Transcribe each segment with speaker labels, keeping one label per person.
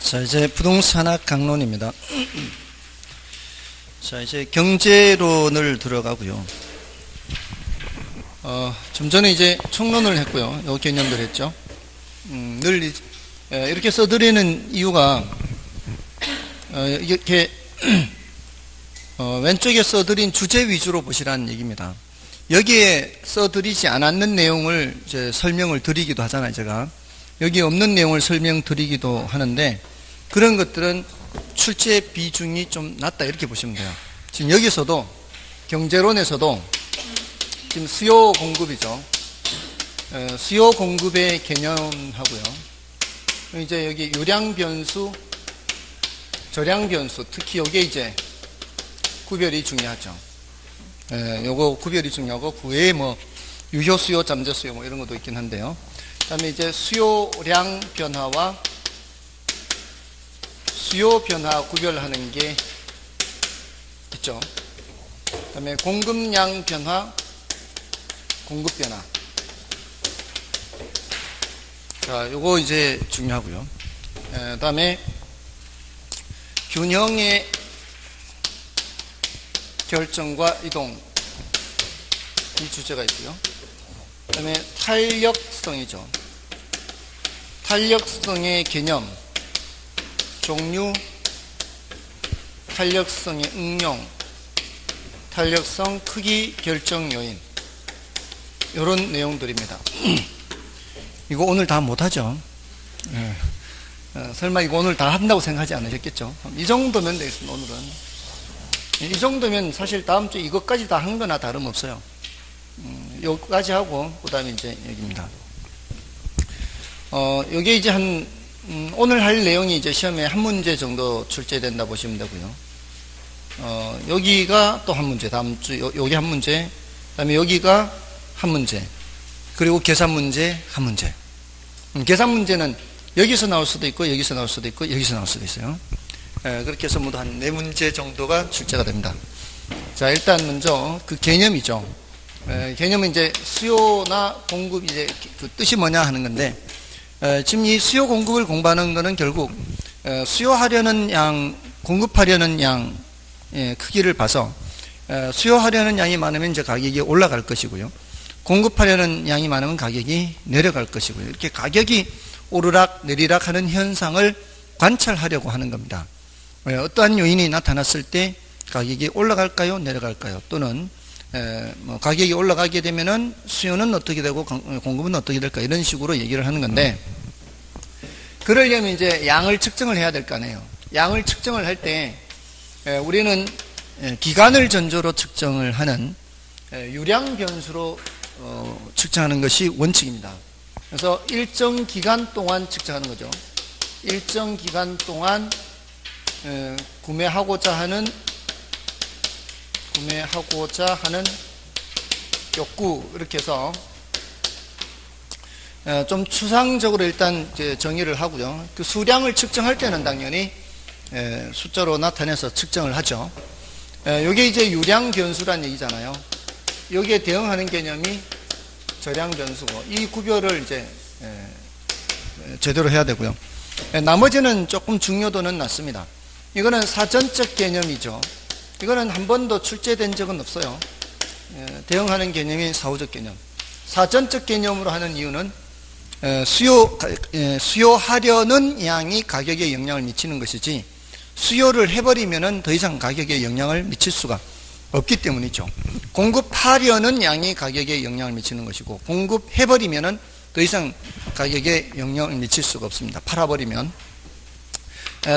Speaker 1: 자, 이제 부동산학 강론입니다. 자, 이제 경제론을 들어가고요. 좀 전에 이제 총론을 했고요. 요 개념들 했죠. 늘 이렇게 써드리는 이유가 이렇게 왼쪽에 써드린 주제 위주로 보시라는 얘기입니다. 여기에 써드리지 않았는 내용을 이제 설명을 드리기도 하잖아요, 제가. 여기 없는 내용을 설명드리기도 하는데, 그런 것들은 출제 비중이 좀 낮다, 이렇게 보시면 돼요. 지금 여기서도, 경제론에서도, 지금 수요 공급이죠. 수요 공급의 개념하고요. 이제 여기 유량 변수, 저량 변수, 특히 요게 이제 구별이 중요하죠. 요거 구별이 중요하고, 그 외에 뭐, 유효 수요, 잠재 수요 뭐 이런 것도 있긴 한데요. 그 다음에 이제 수요량 변화와 수요 변화 구별하는 게 있죠. 그 다음에 공급량 변화, 공급 변화. 자, 요거 이제 중요하고요. 그 다음에 균형의 결정과 이동, 이 주제가 있고요. 그 다음에 탄력성이죠. 탄력성의 개념, 종류, 탄력성의 응용, 탄력성, 크기, 결정 요인, 이런 내용들입니다. 이거 오늘 다 못하죠? 설마 이거 오늘 다 한다고 생각하지 않으셨겠죠? 이 정도면 되겠습니다, 오늘은. 이 정도면 사실 다음 주에 이것까지 다 한 거나 다름없어요. 여기까지 하고, 그 다음에 이제 여기입니다. 요게 이제 오늘 할 내용이 이제 시험에 한 문제 정도 출제된다 보시면 되고요. 여기가 또 한 문제, 다음 주, 여기 한 문제, 그 다음에 여기가 한 문제, 그리고 계산 문제 한 문제. 계산 문제는 여기서 나올 수도 있고, 여기서 나올 수도 있고, 여기서 나올 수도 있어요. 그렇게 해서 모두 한 4문제 정도가 출제가 됩니다. 자, 일단 먼저 그 개념이죠. 개념은 이제 수요나 공급, 이제 그 뜻이 뭐냐 하는 건데, 지금 이 수요 공급을 공부하는 거는 결국, 수요하려는 양, 공급하려는 양, 크기를 봐서, 수요하려는 양이 많으면 이제 가격이 올라갈 것이고요. 공급하려는 양이 많으면 가격이 내려갈 것이고요. 이렇게 가격이 오르락 내리락 하는 현상을 관찰하려고 하는 겁니다. 어떠한 요인이 나타났을 때 가격이 올라갈까요? 내려갈까요? 또는 가격이 올라가게 되면은 수요는 어떻게 되고 공급은 어떻게 될까? 이런 식으로 얘기를 하는 건데, 그러려면 이제 양을 측정을 해야 될 거 아니에요. 양을 측정을 할 때 우리는 기간을 전조로 측정을 하는 유량 변수로 측정하는 것이 원칙입니다. 그래서 일정 기간 동안 측정하는 거죠. 일정 기간 동안 구매하고자 하는 욕구, 이렇게 해서 좀 추상적으로 일단 정의를 하고요. 그 수량을 측정할 때는 당연히 숫자로 나타내서 측정을 하죠. 이게 이제 유량 변수란 얘기잖아요. 여기에 대응하는 개념이 저량 변수고, 이 구별을 이제 제대로 해야 되고요. 나머지는 조금 중요도는 낮습니다. 이거는 사전적 개념이죠. 이거는 한 번도 출제된 적은 없어요. 대응하는 개념이 사후적 개념. 사전적 개념으로 하는 이유는 수요하려는 양이 가격에 영향을 미치는 것이지, 수요를 해버리면은 더 이상 가격에 영향을 미칠 수가 없기 때문이죠. 공급하려는 양이 가격에 영향을 미치는 것이고, 공급해버리면은 더 이상 가격에 영향을 미칠 수가 없습니다. 팔아버리면.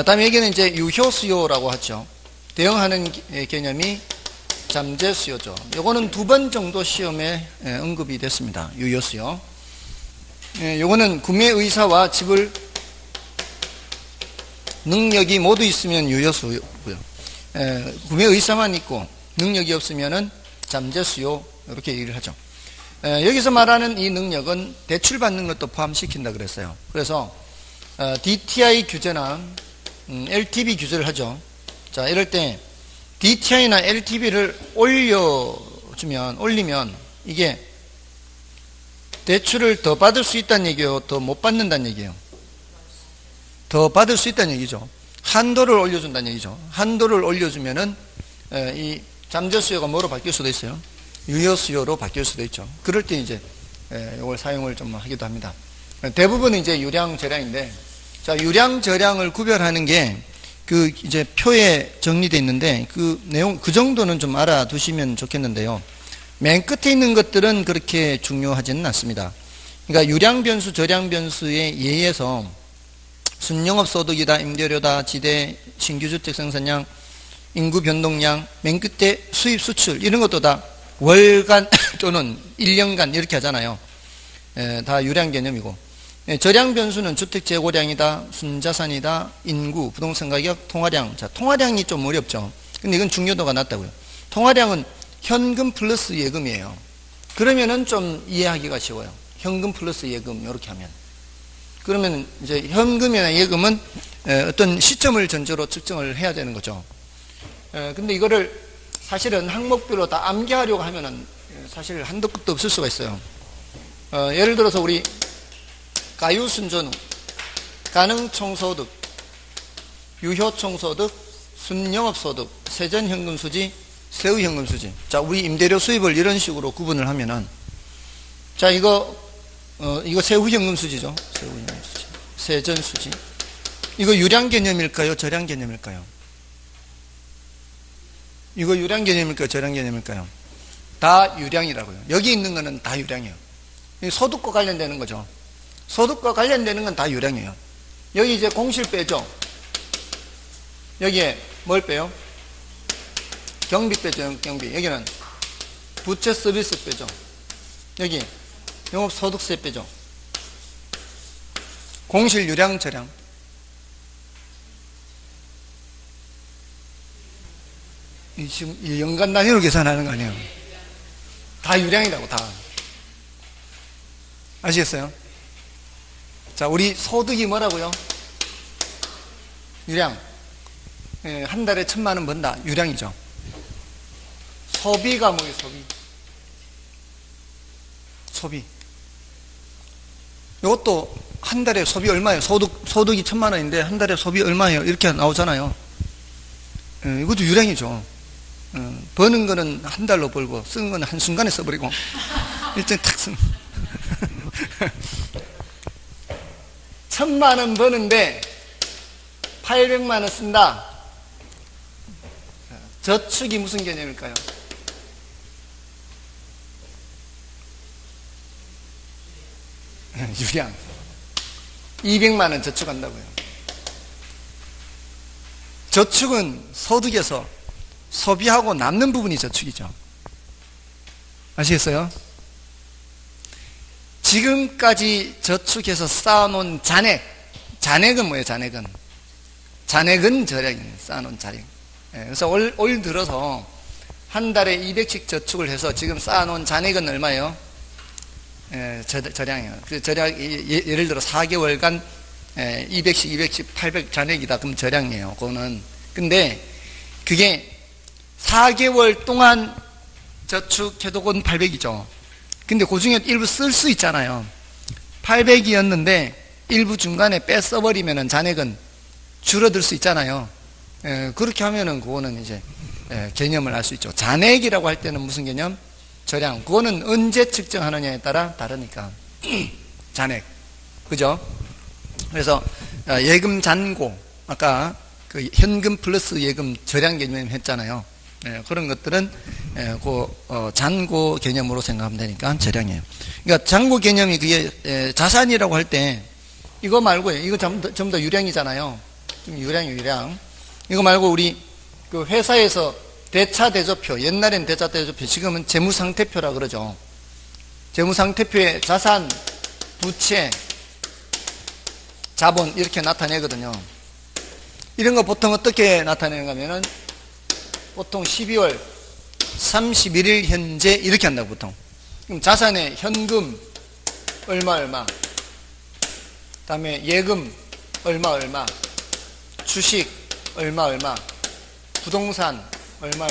Speaker 1: 다음에 여기는 이제 유효 수요라고 하죠. 대응하는 개념이 잠재 수요죠. 요거는 2번 정도 시험에 언급이 됐습니다. 유효 수요. 요거는 구매 의사와 지불 능력이 모두 있으면 유효 수요고요. 구매 의사만 있고 능력이 없으면은 잠재 수요, 이렇게 얘기를 하죠. 여기서 말하는 이 능력은 대출 받는 것도 포함시킨다 그랬어요. 그래서 DTI 규제나 LTV 규제를 하죠. 자, 이럴 때 DTI나 LTV를 올리면 이게 대출을 더 받을 수 있다는 얘기예요? 더 못 받는다는 얘기예요? 더 받을 수 있다는 얘기죠. 한도를 올려준다는 얘기죠. 한도를 올려주면은 이 잠재 수요가 뭐로 바뀔 수도 있어요. 유효 수요로 바뀔 수도 있죠. 그럴 때 이제 이걸 사용을 좀 하기도 합니다. 대부분은 이제 유량 저량인데, 자, 유량 저량을 구별하는 게 그 이제 표에 정리되어 있는데 그 내용 그 정도는 좀 알아두시면 좋겠는데요. 맨 끝에 있는 것들은 그렇게 중요하지는 않습니다. 그러니까 유량 변수, 저량 변수에 의해서 순영업 소득이다, 임대료다, 지대, 신규 주택 생산량, 인구 변동량, 맨 끝에 수입 수출 이런 것도 다 월간 또는 1년간 이렇게 하잖아요. 다 유량 개념이고, 저량 변수는 주택 재고량이다, 순자산이다, 인구, 부동산 가격, 통화량. 자, 통화량이 좀 어렵죠. 근데 이건 중요도가 낮다고요. 통화량은 현금 플러스 예금이에요. 그러면은 좀 이해하기가 쉬워요. 현금 플러스 예금 이렇게 하면. 그러면 이제 현금이나 예금은 어떤 시점을 전제로 측정을 해야 되는 거죠. 근데 이거를 사실은 항목별로 다 암기하려고 하면은 사실 한도 끝도 없을 수가 있어요. 예를 들어서 우리 가유순전후, 가능총소득, 유효총소득, 순영업소득, 세전현금수지, 세후현금수지. 자, 우리 임대료 수입을 이런 식으로 구분을 하면은, 자, 이거 세후현금수지죠. 세후현금수지. 세전수지. 이거 유량 개념일까요? 저량 개념일까요? 이거 유량 개념일까요? 저량 개념일까요? 다 유량이라고요. 여기 있는 거는 다 유량이에요. 소득과 관련되는 거죠. 소득과 관련되는 건 다 유량이에요. 여기 이제 공실 빼죠. 여기에 뭘 빼요? 경비 빼죠. 경비. 여기는 부채 서비스 빼죠. 여기 영업소득세 빼죠. 공실 유량 저량. 지금 연간 단위로 계산하는 거 아니에요. 다 유량이라고, 다. 아시겠어요? 자, 우리 소득이 뭐라고요? 유량. 한 달에 1,000만 원 번다. 유량이죠. 소비가 뭐예요? 소비. 이것도 한 달에 소비 얼마예요? 소득이 1,000만 원인데 한 달에 소비 얼마예요? 이렇게 나오잖아요. 이것도 유량이죠. 버는 거는 한 달로 벌고 쓰는 거는 한순간에 써버리고 일정히 탁 쓰는. 1,000만 원 버는데 800만 원 쓴다. 저축이 무슨 개념일까요? 유량. 200만 원 저축한다고요. 저축은 소득에서 소비하고 남는 부분이 저축이죠. 아시겠어요? 지금까지 저축해서 쌓아놓은 잔액은 뭐예요? 잔액은 저량이에요. 쌓아놓은 잔액. 그래서 올 들어서 한 달에 200씩 저축을 해서 지금 쌓아놓은 잔액은 얼마예요? 저량이에요. 그 저량, 예를 들어 4개월간 200씩 800 잔액이다. 그럼 저량이에요. 그거는. 근데 그게 4개월 동안 저축해도 그건 800이죠. 근데 그 중에 일부 쓸 수 있잖아요. 800이었는데 일부 중간에 빼 써버리면은 잔액은 줄어들 수 있잖아요. 그렇게 하면은 그거는 이제 개념을 알 수 있죠. 잔액이라고 할 때는 무슨 개념? 저량. 그거는 언제 측정하느냐에 따라 다르니까. 잔액. 그죠? 그래서 예금 잔고, 아까 그 현금 플러스 예금 저량 개념 했잖아요. 그런 것들은 잔고 개념으로 생각하면 되니까 저량이에요. 그러니까 잔고 개념이 그게 자산이라고 할 때 이거 말고요. 이거 전부 다 유량이잖아요. 유량. 이거 말고 우리 그 회사에서 대차대조표, 옛날엔 대차대조표, 지금은 재무상태표라 그러죠. 재무상태표에 자산, 부채, 자본 이렇게 나타내거든요. 이런 거 보통 어떻게 나타내는가 하면은 보통 12월 31일 현재 이렇게 한다고 보통. 그럼 자산에 현금 얼마 그다음에 예금 얼마 주식 얼마 부동산 얼마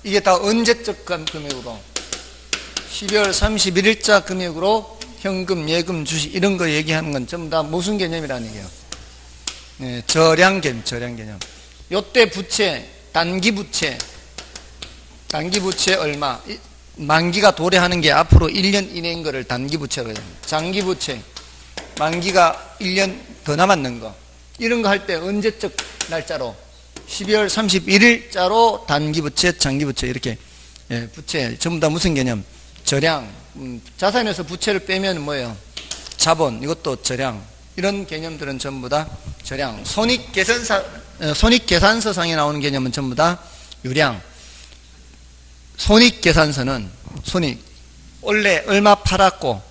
Speaker 1: 이게 다 언제적 금액으로 12월 31일자 금액으로 현금 예금 주식 이런 거 얘기하는 건 전부 다 무슨 개념이라는 얘기예요? 저량 개념. 요때 부채, 단기 부채 얼마? 만기가 도래하는 게 앞으로 1년 이내인 거를 단기 부채로 해요. 장기 부채, 만기가 1년 더 남았는 거. 이런 거 할 때 언제적 날짜로? 12월 31일자로 단기 부채, 장기 부채 이렇게 부채 전부 다 무슨 개념? 저량. 자산에서 부채를 빼면 뭐예요? 자본. 이것도 저량. 이런 개념들은 전부 다 저량. 손익계산서상에 나오는 개념은 전부 다 유량. 손익계산서는 원래 얼마 팔았고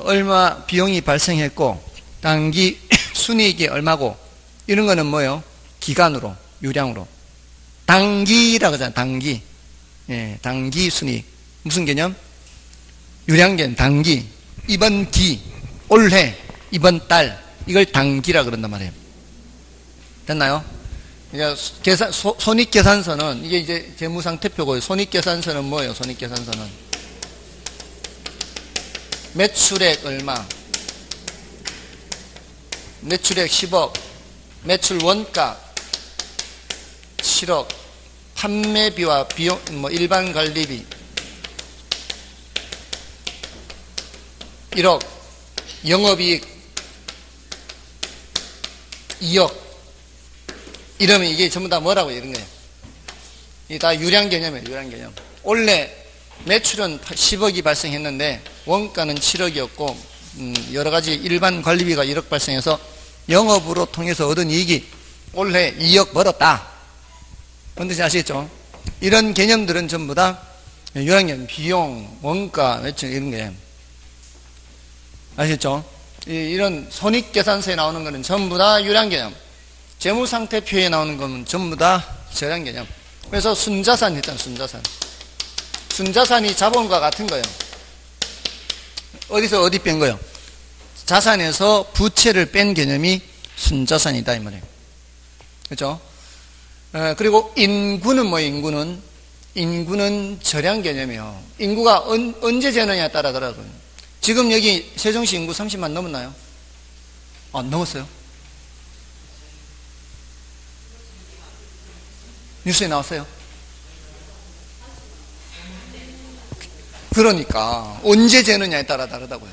Speaker 1: 얼마 비용이 발생했고 단기 순이익이 얼마고 이런 거는 뭐예요? 기간으로, 유량으로. 단기라고 하잖아요. 단기. 단기 순이익. 무슨 개념? 유량개념. 단기. 이번 기, 올해, 이번 달 이걸 단기라 그런단 말이에요. 됐나요? 그러니까 손익계산서는 이게 이제 재무상태표고요. 손익계산서는 뭐예요? 손익계산서는 매출액 얼마, 매출액 10억, 매출 원가 7억, 판매비와 비용, 일반 관리비 1억, 영업이익 2억. 이러면 이게 전부 다 뭐라고 이런 거예요? 이게 다 유량 개념이에요. 유량 개념. 원래 매출은 10억이 발생했는데 원가는 7억이었고 여러 가지 일반 관리비가 1억 발생해서 영업으로 통해서 얻은 이익이 올해 2억 벌었다. 뭔지 아시겠죠? 이런 개념들은 전부 다 유량 개념. 비용, 원가, 매출 이런 거예요. 아시겠죠? 이런 손익계산서에 나오는 거는 전부 다 유량 개념. 재무상태표에 나오는 거는 전부 다 저량 개념. 그래서 순자산 했잖아요. 순자산이 자본과 같은 거예요. 어디서 어디 뺀 거예요? 자산에서 부채를 뺀 개념이 순자산이다 이 말이에요. 그렇죠? 그리고 인구는 뭐예요? 인구는 저량 개념이에요. 인구가 언제 재느냐에 따라 다르고요. 지금 여기 세종시 인구 30만 넘었나요? 안 넘었어요? 뉴스에 나왔어요. 그러니까 언제 재느냐에 따라 다르다고요.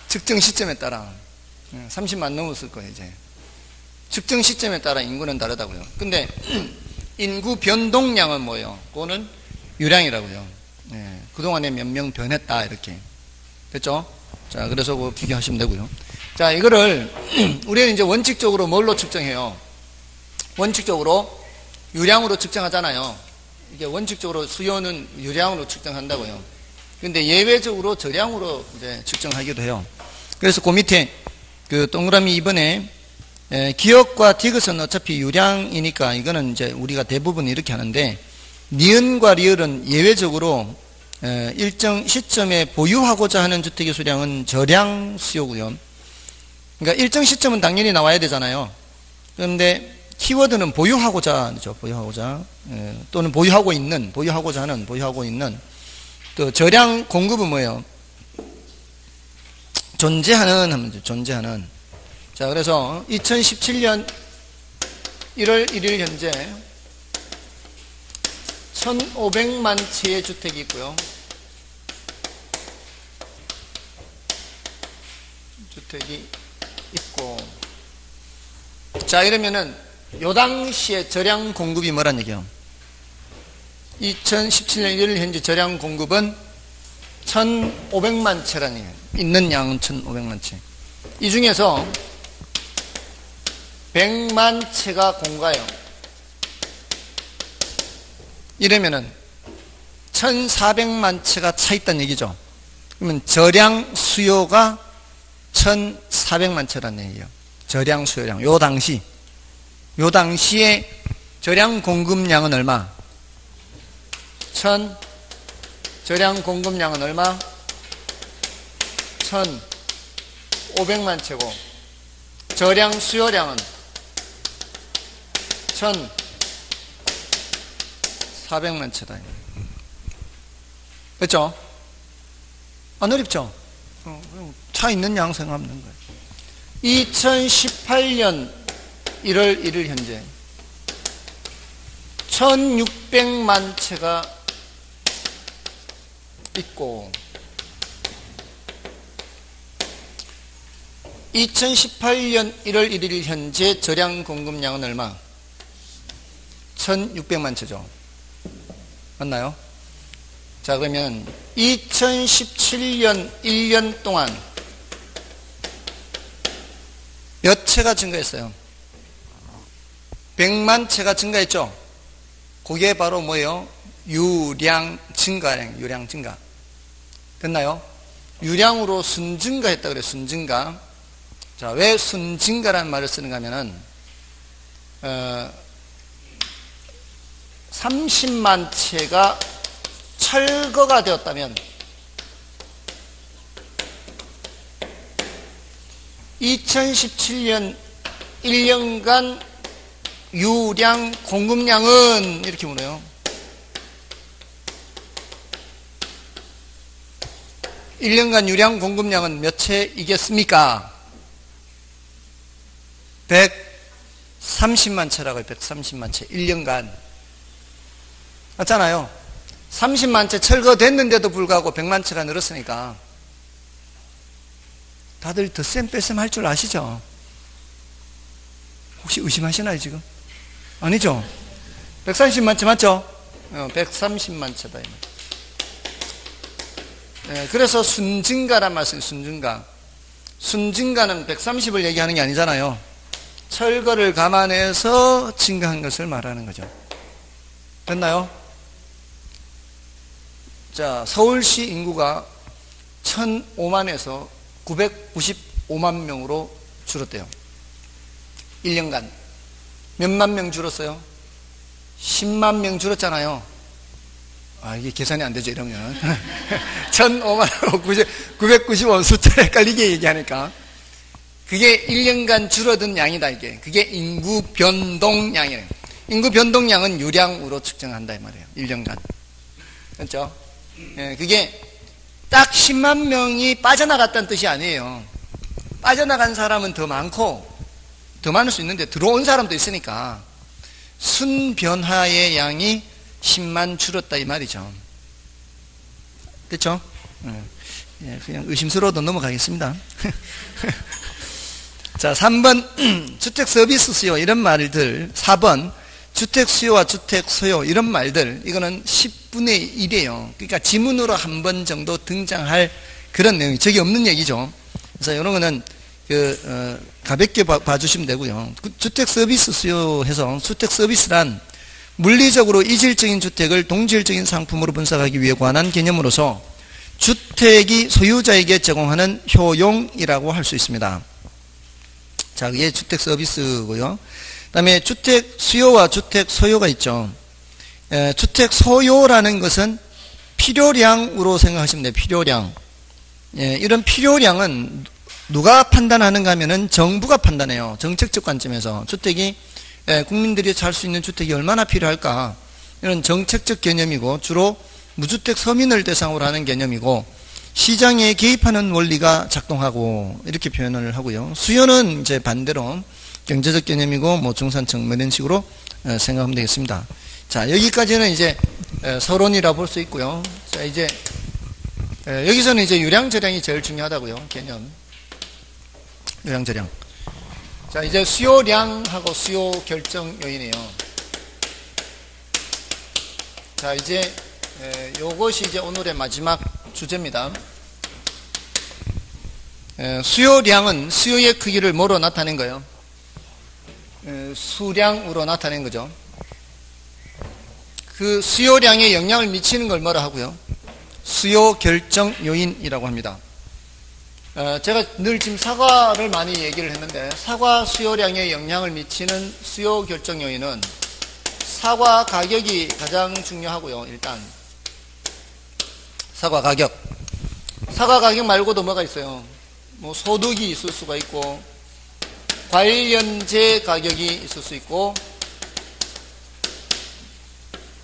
Speaker 1: 측정 시점에 따라 30만 넘었을 거예요. 이제 측정 시점에 따라 인구는 다르다고요. 근데 인구 변동량은 뭐예요? 그거는 유량이라고요. 그동안에 몇 명 변했다 이렇게 됐죠? 자, 그래서 그거 비교하시면 되고요. 자, 이거를 우리는 이제 원칙적으로 뭘로 측정해요? 원칙적으로 유량으로 측정하잖아요. 이게 원칙적으로 수요는 유량으로 측정한다고요. 근데 예외적으로 저량으로 이제 측정하기도 해요. 그래서 그 밑에 그 동그라미 2번에 기업과 디귿은 어차피 유량이니까 이거는 이제 우리가 대부분 이렇게 하는데 니은과 리을은 예외적으로 일정 시점에 보유하고자 하는 주택의 수량은 저량 수요고요. 그러니까 일정 시점은 당연히 나와야 되잖아요. 그런데 키워드는 보유하고자죠. 보유하고자. 또는 보유하고자 하는. 또 저량 공급은 뭐예요? 존재하는. 자, 그래서 2017년 1월 1일 현재 1,500만 채의 주택이 있고요. 주택이 있고. 자, 이러면은 요 당시에 저량 공급이 뭐란 얘기예요? 2017년 1일 현재 저량 공급은 1,500만 채라는 얘기예요. 있는 양은 1,500만 채. 이 중에서 100만 채가 공가예요. 이러면은 1,400만 채가 차 있다는 얘기죠. 그러면 저량 수요가 1,400만 채라는 얘기예요. 저량 수요량. 요 당시에 저량 공급량은 얼마? 저량 공급량은 얼마? 1,500만 채고 저량 수요량은 1,400만 채다. 그렇죠? 안 어렵죠? 차 있는 양 생각하면 되는 거예요. 2018년 1월 1일 현재 1600만 채가 있고 2018년 1월 1일 현재 저량 공급량은 얼마? 1600만 채죠. 맞나요? 자, 그러면 2017년 1년 동안 몇 채가 증가했어요? 100만 채가 증가했죠? 그게 바로 뭐예요? 유량 증가량, 유량 증가. 됐나요? 유량으로 순증가했다 그래요, 순증가. 자, 왜 순증가라는 말을 쓰는가 하면은, 30만 채가 철거가 되었다면, 2017년 1년간 유량 공급량은 이렇게 물어요. 1년간 유량 공급량은 몇 채이겠습니까? 130만 채라고 해요. 130만 채. 1년간. 맞잖아요. 30만 채 철거됐는데도 불구하고 100만 채가 늘었으니까 다들 덧셈 뺄셈 할 줄 아시죠? 혹시 의심하시나요 지금? 아니죠? 130만 채 맞죠? 130만 채다. 그래서 순증가란 말씀이에요. 순증가. 순증가는 130을 얘기하는 게 아니잖아요. 철거를 감안해서 증가한 것을 말하는 거죠. 됐나요? 자, 서울시 인구가 1005만에서 995만 명으로 줄었대요. 1년간. 몇만 명 줄었어요? 10만 명 줄었잖아요. 아, 이게 계산이 안 되죠, 이러면. 1005만하고 995 숫자 헷갈리게 얘기하니까. 그게 1년간 줄어든 양이다, 이게. 그게 인구 변동량이에요. 인구 변동량은 유량으로 측정한다, 이 말이에요. 1년간. 그렇죠? 예, 그게 딱 10만 명이 빠져나갔다는 뜻이 아니에요. 빠져나간 사람은 더 많고, 더 많을 수 있는데, 들어온 사람도 있으니까, 순변화의 양이 10만 줄었다, 이 말이죠. 됐죠? 예, 그냥 의심스러워도 넘어가겠습니다. 자, 3번, 주택 서비스 수요, 이런 말들. 4번, 주택 수요와 주택 소요, 이런 말들. 이거는 10분의 1이에요. 그러니까 지문으로 한 번 정도 등장할 그런 내용이, 저기 없는 얘기죠. 그래서 이런 거는, 가볍게 봐주시면 되고요. 주택 서비스 수요 해서, 주택 서비스란 물리적으로 이질적인 주택을 동질적인 상품으로 분석하기 위해 관한 개념으로서 주택이 소유자에게 제공하는 효용이라고 할 수 있습니다. 자, 그게 주택 서비스고요. 그 다음에 주택 수요와 주택 소요가 있죠. 주택 소요라는 것은 필요량으로 생각하시면 돼요. 필요량. 이런 필요량은 누가 판단하는가 하면은 정부가 판단해요. 정책적 관점에서. 주택이, 국민들이 살 수 있는 주택이 얼마나 필요할까. 이런 정책적 개념이고, 주로 무주택 서민을 대상으로 하는 개념이고, 시장에 개입하는 원리가 작동하고, 이렇게 표현을 하고요. 수요는 이제 반대로 경제적 개념이고, 뭐 중산층, 뭐 이런 식으로 생각하면 되겠습니다. 자, 여기까지는 이제 서론이라 볼 수 있고요. 자, 이제, 여기서는 이제 유량저량이 제일 중요하다고요. 개념. 유량저량. 자, 이제 수요량하고 수요 결정 요인이에요. 자, 이제, 요것이 이제 오늘의 마지막 주제입니다. 수요량은 수요의 크기를 뭐로 나타낸 거예요? 수량으로 나타낸 거죠. 그 수요량에 영향을 미치는 걸 뭐라 하고요? 수요 결정 요인이라고 합니다. 제가 늘 지금 사과를 많이 얘기를 했는데, 사과 수요량에 영향을 미치는 수요 결정 요인은 사과 가격이 가장 중요하고요. 일단 사과 가격. 사과 가격 말고도 뭐가 있어요? 뭐 소득이 있을 수가 있고, 관련재 가격이 있을 수 있고,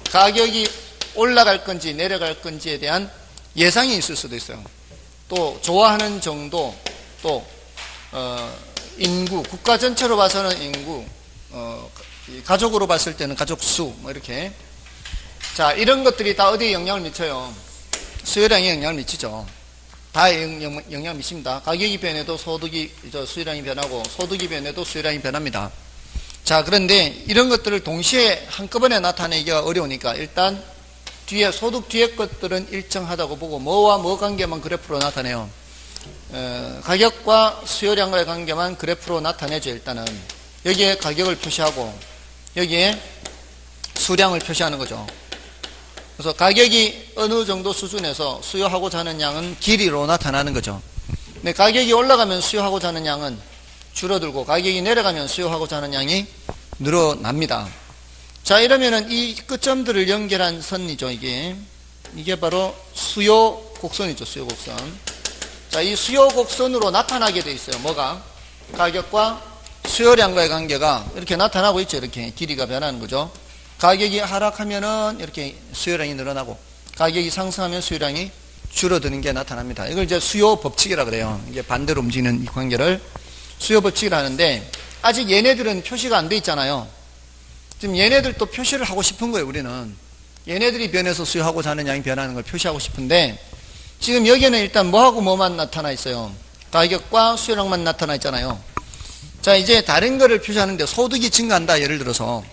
Speaker 1: 가격이 올라갈 건지 내려갈 건지에 대한 예상이 있을 수도 있어요. 또 좋아하는 정도, 또 인구, 국가 전체로 봐서는 인구, 가족으로 봤을 때는 가족 수, 뭐 이렇게. 자, 이런 것들이 다 어디에 영향을 미쳐요? 수요량에 영향을 미치죠. 다 영향을 미칩니다. 가격이 변해도 수요량이 변하고, 소득이 변해도 수요량이 변합니다. 자, 그런데 이런 것들을 동시에 한꺼번에 나타내기가 어려우니까 일단 소득 뒤에 것들은 일정하다고 보고, 뭐와 뭐 관계만 그래프로 나타내요. 가격과 수요량과의 관계만 그래프로 나타내죠. 일단은 여기에 가격을 표시하고 여기에 수량을 표시하는 거죠. 그래서 가격이 어느 정도 수준에서 수요하고자 하는 양은 길이로 나타나는 거죠. 근데 가격이 올라가면 수요하고자 하는 양은 줄어들고, 가격이 내려가면 수요하고자 하는 양이 늘어납니다. 자, 이러면은 이 끝점들을 연결한 선이죠. 이게 바로 수요 곡선이죠. 수요 곡선. 자, 이 수요 곡선으로 나타나게 돼 있어요. 뭐가? 가격과 수요량과의 관계가 이렇게 나타나고 있죠. 이렇게 길이가 변하는 거죠. 가격이 하락하면은 이렇게 수요량이 늘어나고, 가격이 상승하면 수요량이 줄어드는 게 나타납니다. 이걸 이제 수요 법칙이라 그래요. 이게 반대로 움직이는 이 관계를 수요 법칙이라 하는데, 아직 얘네들은 표시가 안 돼 있잖아요. 지금 얘네들도 표시를 하고 싶은 거예요. 우리는 얘네들이 변해서 수요하고자 하는 양이 변하는 걸 표시하고 싶은데, 지금 여기에는 일단 뭐하고 뭐만 나타나 있어요? 가격과 수요량만 나타나 있잖아요. 자, 이제 다른 거를 표시하는데, 소득이 증가한다. 예를 들어서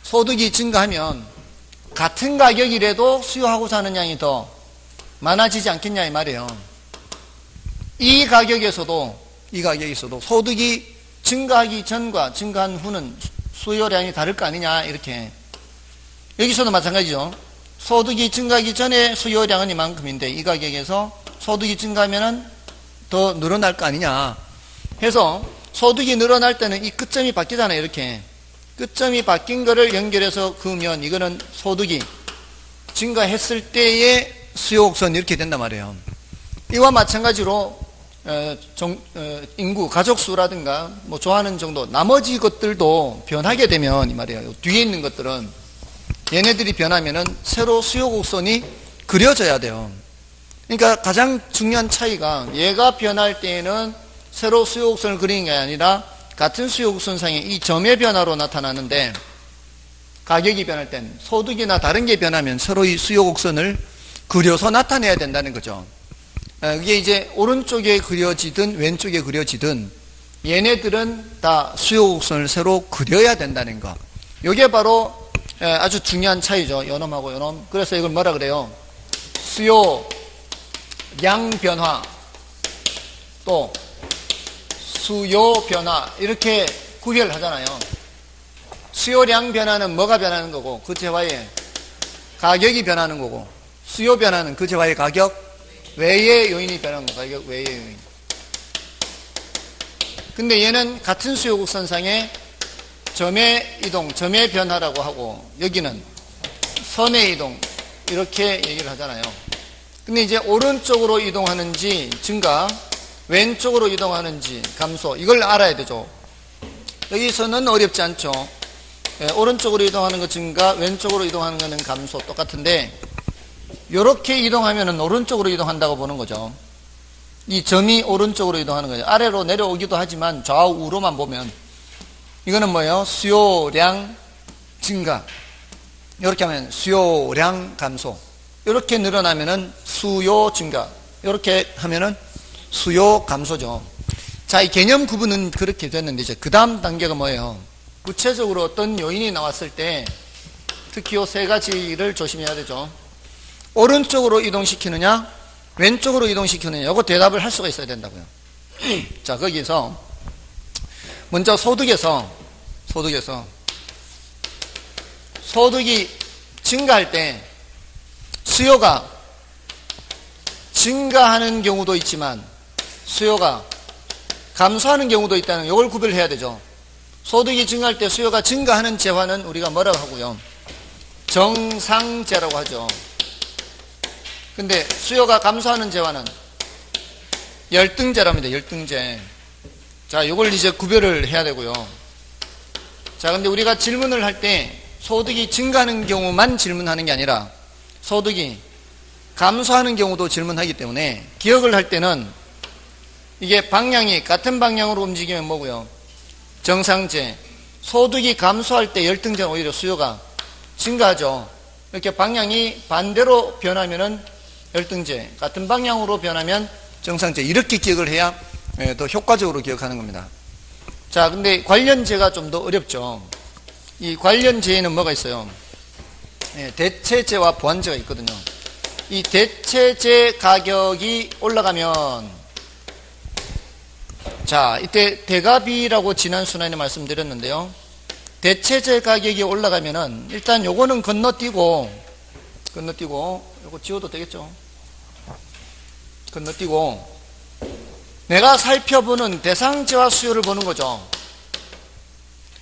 Speaker 1: 소득이 증가하면 같은 가격이라도 수요하고자 하는 양이 더 많아지지 않겠냐 이 말이에요. 이 가격에서도 소득이 증가하기 전과 증가한 후는 수요량이 다를 거 아니냐, 이렇게. 여기서도 마찬가지죠. 소득이 증가하기 전에 수요량은 이만큼인데, 이 가격에서 소득이 증가하면 더 늘어날 거 아니냐 해서, 소득이 늘어날 때는 이 끝점이 바뀌잖아요. 이렇게 끝점이 바뀐 거를 연결해서 그으면 이거는 소득이 증가했을 때의 수요 곡선, 이렇게 된단 말이에요. 이와 마찬가지로 인구, 가족수라든가 뭐 좋아하는 정도, 나머지 것들도 변하게 되면 이 말이에요. 뒤에 있는 것들은 얘네들이 변하면은 새로 수요 곡선이 그려져야 돼요. 그러니까 가장 중요한 차이가, 얘가 변할 때에는 새로 수요 곡선을 그리는 게 아니라 같은 수요 곡선상의 이 점의 변화로 나타나는데, 가격이 변할 땐 소득이나 다른 게 변하면 서로 이 수요 곡선을 그려서 나타내야 된다는 거죠. 이게 이제 오른쪽에 그려지든 왼쪽에 그려지든 얘네들은 다 수요 곡선을 새로 그려야 된다는 거. 이게 바로 아주 중요한 차이죠. 요놈하고 요놈. 그래서 이걸 뭐라 그래요? 수요 량 변화 또 수요 변화, 이렇게 구별하잖아요. 수요량 변화는 뭐가 변하는 거고, 그 제와의 가격이 변하는 거고, 수요 변화는 그 제와의 가격 외의 요인이 변하는 거, 가격 외의 요인. 근데 얘는 같은 수요 곡선상의 점의 이동, 점의 변화라고 하고, 여기는 선의 이동, 이렇게 얘기를 하잖아요. 근데 이제 오른쪽으로 이동하는지 증가, 왼쪽으로 이동하는지 감소, 이걸 알아야 되죠. 여기서는 어렵지 않죠. 오른쪽으로 이동하는 거 증가, 왼쪽으로 이동하는 거는 감소, 똑같은데 이렇게 이동하면은 오른쪽으로 이동한다고 보는 거죠. 이 점이 오른쪽으로 이동하는 거죠. 아래로 내려오기도 하지만 좌우로만 보면 이거는 뭐예요? 수요량 증가, 이렇게 하면 수요량 감소, 이렇게 늘어나면은 수요 증가, 이렇게 하면은 수요 감소죠. 자, 이 개념 구분은 그렇게 됐는데, 이제 그 다음 단계가 뭐예요? 구체적으로 어떤 요인이 나왔을 때 특히 이 세 가지를 조심해야 되죠. 오른쪽으로 이동시키느냐 왼쪽으로 이동시키느냐, 이거 대답을 할 수가 있어야 된다고요. 자, 거기서 먼저 소득이 증가할 때 수요가 증가하는 경우도 있지만 수요가 감소하는 경우도 있다는, 이걸 구별해야 되죠. 소득이 증가할 때 수요가 증가하는 재화는 우리가 뭐라고 하고요? 정상재라고 하죠. 근데 수요가 감소하는 재화는 열등재랍니다. 열등재. 자, 이걸 이제 구별을 해야 되고요. 자, 근데 우리가 질문을 할 때 소득이 증가하는 경우만 질문하는 게 아니라 소득이 감소하는 경우도 질문하기 때문에 기억을 할 때는 이게 방향이 같은 방향으로 움직이면 뭐고요? 정상제. 소득이 감소할 때 열등제는 오히려 수요가 증가하죠. 이렇게 방향이 반대로 변하면은 열등제, 같은 방향으로 변하면 정상제. 이렇게 기억을 해야 더 효과적으로 기억하는 겁니다. 자, 근데 관련제가 좀 더 어렵죠. 이 관련제에는 뭐가 있어요? 대체제와 보완제가 있거든요. 이 대체제 가격이 올라가면, 자, 이때 대가비라고 지난 순환에 말씀드렸는데요. 대체제 가격이 올라가면은 일단 요거는 건너뛰고 요거 지워도 되겠죠? 건너뛰고 내가 살펴보는 대상제와 수요를 보는 거죠.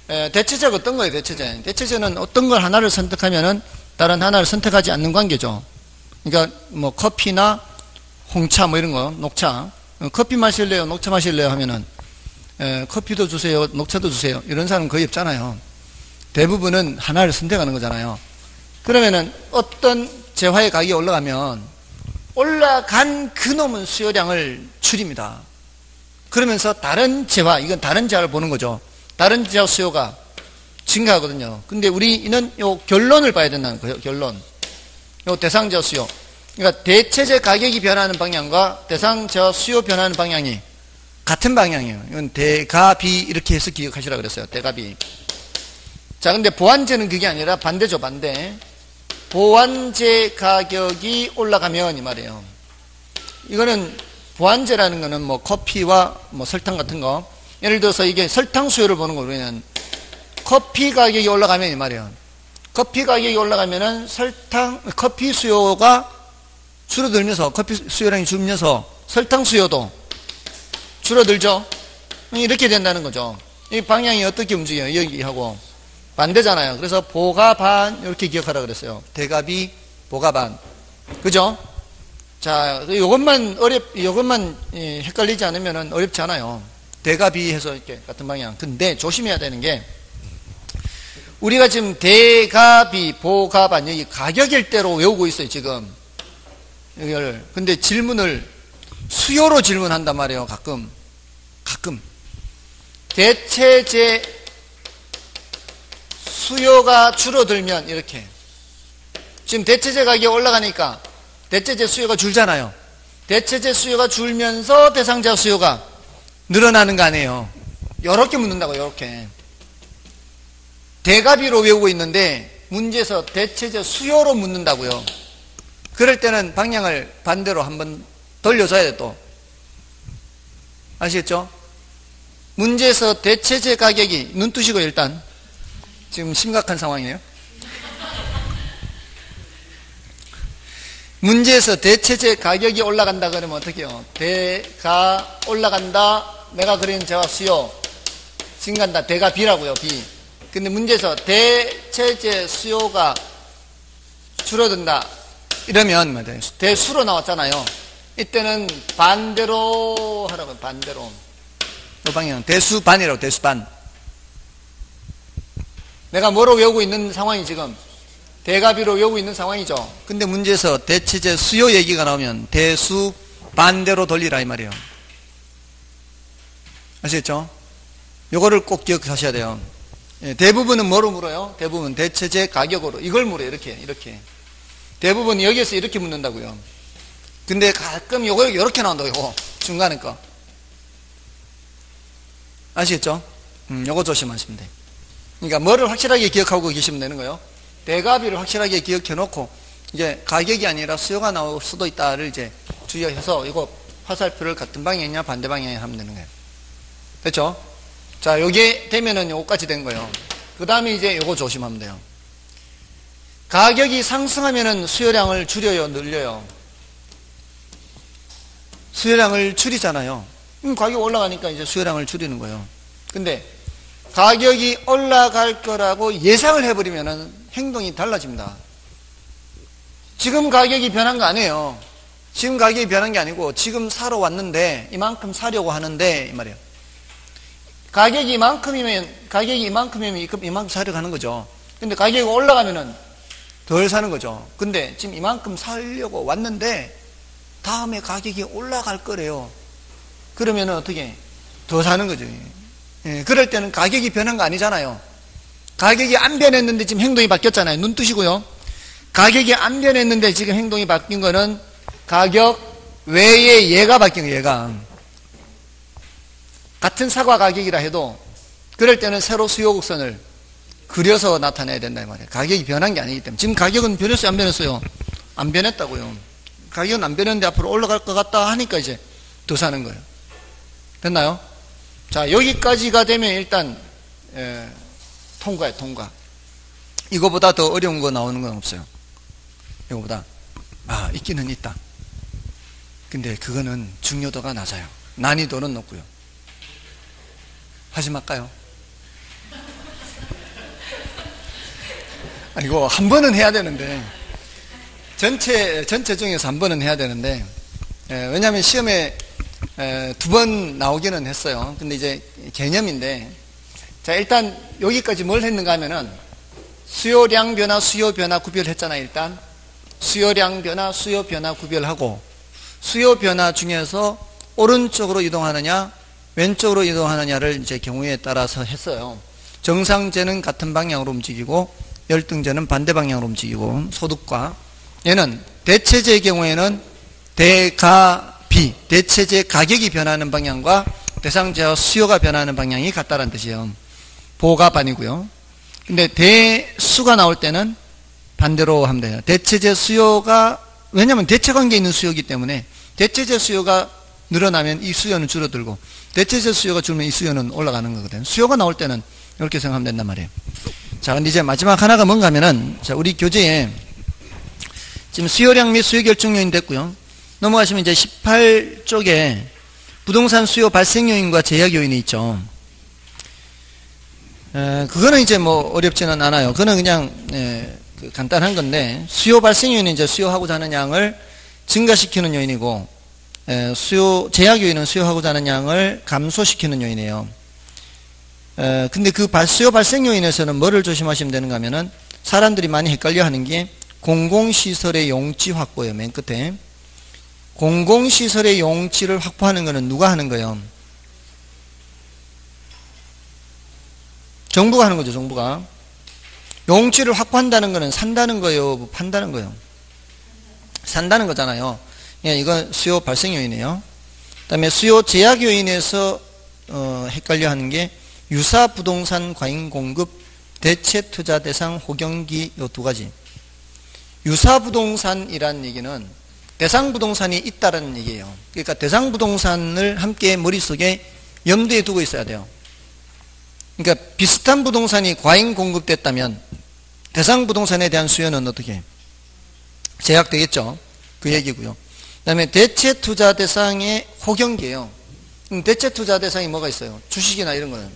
Speaker 1: 대체제가 어떤 거예요? 대체제는 어떤 걸 하나를 선택하면은 다른 하나를 선택하지 않는 관계죠. 그러니까 뭐 커피나 홍차 뭐 이런 거, 녹차, 커피 마실래요? 녹차 마실래요? 하면은 커피도 주세요, 녹차도 주세요. 이런 사람은 거의 없잖아요. 대부분은 하나를 선택하는 거잖아요. 그러면은 어떤 재화의 가격이 올라가면 올라간 그놈은 수요량을 줄입니다. 그러면서 다른 재화, 이건 다른 재화를 보는 거죠. 다른 재화 수요가 증가하거든요. 근데 우리는 요 결론을 봐야 된다는 거예요. 결론. 요 대상재화 수요. 그러니까 대체제 가격이 변하는 방향과 대상재화 수요 변하는 방향이 같은 방향이에요. 이건 대가비 이렇게 해서 기억하시라 그랬어요. 대가비. 자, 근데 보완제는 그게 아니라 반대죠. 반대. 보완제 가격이 올라가면 이 말이에요. 이거는 보완제라는 거는 뭐 커피와 뭐 설탕 같은 거, 예를 들어서 이게 설탕 수요를 보는 거, 우리는 커피 가격이 올라가면 이 말이에요. 커피 가격이 올라가면은 커피 수요가 줄어들면서, 커피 수요량이 줄면서 설탕 수요도 줄어들죠. 이렇게 된다는 거죠. 이 방향이 어떻게 움직여요? 여기하고 반대잖아요. 그래서 보가 반 이렇게 기억하라 그랬어요. 대가비, 보가 반. 그죠? 자, 요것만 헷갈리지 않으면 어렵지 않아요. 대가비 해서 이렇게 같은 방향. 근데 조심해야 되는 게, 우리가 지금 대가비, 보가 반, 여기 가격일 대로 외우고 있어요, 지금. 이걸. 근데 질문을 수요로 질문한단 말이에요, 가끔. 대체제 수요가 줄어들면 이렇게. 지금 대체제 가격이 올라가니까 대체제 수요가 줄잖아요. 대체제 수요가 줄면서 대상자 수요가 늘어나는 거 아니에요. 이렇게 묻는다고, 이렇게. 대가비로 외우고 있는데 문제에서 대체제 수요로 묻는다고요. 그럴 때는 방향을 반대로 한번 돌려줘야 돼, 또. 아시겠죠? 문제에서 대체제 가격이, 눈 뜨시고 일단. 지금 심각한 상황이에요. 문제에서 대체제 가격이 올라간다 그러면 어떻게 해요? 대가 올라간다. 내가 그린 재화 수요 증가한다. 대가 B라고요. B. 근데 문제에서 대체제 수요가 줄어든다. 이러면 대수로 나왔잖아요. 이때는 반대로 하라고요. 반대로. 이 방향은 대수반이라고. 대수반. 내가 뭐로 외우고 있는 상황이 지금 대가비로 외우고 있는 상황이죠. 근데 문제에서 대체제 수요 얘기가 나오면 대수 반대로 돌리라 이 말이에요. 아시겠죠? 요거를 꼭 기억하셔야 돼요. 대부분은 뭐로 물어요? 대부분 대체제 가격으로. 이걸 물어요. 이렇게. 대부분 여기에서 이렇게 묻는다고요. 근데 가끔 요거 이렇게 나온다고. 요거 중간에 거. 아시겠죠? 요거 조심하시면 돼요. 그러니까 뭐를 확실하게 기억하고 계시면 되는 거예요. 대가비를 확실하게 기억해 놓고, 이제 가격이 아니라 수요가 나올 수도 있다를 이제 주의해서 이거 화살표를 같은 방향이냐 반대 방향에 하면 되는 거예요. 됐죠? 자, 요게 되면은 요거까지 된 거예요. 그 다음에 이제 요거 조심하면 돼요. 가격이 상승하면은 수요량을 줄여요, 늘려요? 수요량을 줄이잖아요. 가격이 올라가니까 이제 수요량을 줄이는 거예요. 근데 가격이 올라갈 거라고 예상을 해버리면은 행동이 달라집니다. 지금 가격이 변한 거 아니에요. 지금 가격이 변한 게 아니고 지금 사러 왔는데 이만큼 사려고 하는데 이 말이에요. 가격이 이만큼이면 이만큼 사려고 하는 거죠. 근데 가격이 올라가면은 덜 사는 거죠. 근데 지금 이만큼 사려고 왔는데 다음에 가격이 올라갈 거래요. 그러면 어떻게? 더 사는 거죠. 예, 그럴 때는 가격이 변한 거 아니잖아요. 가격이 안 변했는데 지금 행동이 바뀌었잖아요. 눈 뜨시고요. 가격이 안 변했는데 지금 행동이 바뀐 거는 가격 외에 얘가 바뀐 거예요. 얘가. 같은 사과 가격이라 해도 그럴 때는 새로 수요 곡선을 그려서 나타내야 된다 이 말이에요. 가격이 변한 게 아니기 때문에. 지금 가격은 변했어요, 안 변했어요? 안 변했다고요. 가격은 안 변했는데 앞으로 올라갈 것 같다 하니까 이제 더 사는 거예요. 됐나요? 자, 여기까지가 되면 일단 통과예요, 통과. 이거보다 더 어려운 거 나오는 건 없어요. 이거보다 있기는 있다. 근데 그거는 중요도가 낮아요. 난이도는 높고요. 하지 말까요? 이거 한 번은 해야 되는데 전체 중에서 한 번은 해야 되는데 왜냐하면 시험에 두 번 나오기는 했어요. 근데 이제 개념인데, 자, 일단 여기까지 뭘 했는가 하면은 수요량 변화, 수요 변화 구별했잖아요. 일단 수요량 변화, 수요 변화 구별하고 수요 변화 중에서 오른쪽으로 이동하느냐 왼쪽으로 이동하느냐를 이제 경우에 따라서 했어요. 정상제는 같은 방향으로 움직이고 열등제는 반대 방향으로 움직이고, 소득과 얘는 대체제의 경우에는 대가비, 대체제 가격이 변하는 방향과 대상제와 수요가 변하는 방향이 같다는 뜻이에요. 보갑 아니고요. 근데 대수가 나올 때는 반대로 하면 돼요. 대체제 수요가, 왜냐하면 대체관계에 있는 수요이기 때문에 대체제 수요가 늘어나면 이 수요는 줄어들고 대체제 수요가 줄면 이 수요는 올라가는 거거든요. 수요가 나올 때는 이렇게 생각하면 된단 말이에요. 자, 근데 이제 마지막 하나가 뭔가 하면은, 자, 우리 교재에 지금 수요량 및 수요 결정 요인 됐고요. 넘어가시면 이제 18쪽에 부동산 수요 발생 요인과 제약 요인이 있죠. 그거는 이제 뭐 어렵지는 않아요. 그거는 그냥 간단한 건데, 수요 발생 요인은 이제 수요하고자 하는 양을 증가시키는 요인이고, 제약 요인은 수요하고자 하는 양을 감소시키는 요인이에요. 근데 그 수요 발생 요인에서는 뭐를 조심하시면 되는가 하면은, 사람들이 많이 헷갈려 하는 게 공공시설의 용지 확보예요. 맨 끝에. 공공시설의 용지를 확보하는 거는 누가 하는 거예요? 정부가 하는 거죠, 정부가. 용지를 확보한다는 거는 산다는 거예요, 판다는 거예요? 산다는 거잖아요. 예, 이건 수요 발생 요인이에요. 그 다음에 수요 제약 요인에서 헷갈려 하는 게 유사 부동산 과잉 공급, 대체 투자 대상 호경기, 요 두 가지. 유사 부동산이라는 얘기는 대상 부동산이 있다라는 얘기예요. 그러니까 대상 부동산을 함께 머릿속에 염두에 두고 있어야 돼요. 그러니까 비슷한 부동산이 과잉 공급됐다면 대상 부동산에 대한 수요는 어떻게 제약되겠죠. 그 얘기고요. 그 다음에 대체 투자 대상의 호경기예요. 대체 투자 대상이 뭐가 있어요? 주식이나 이런 거는.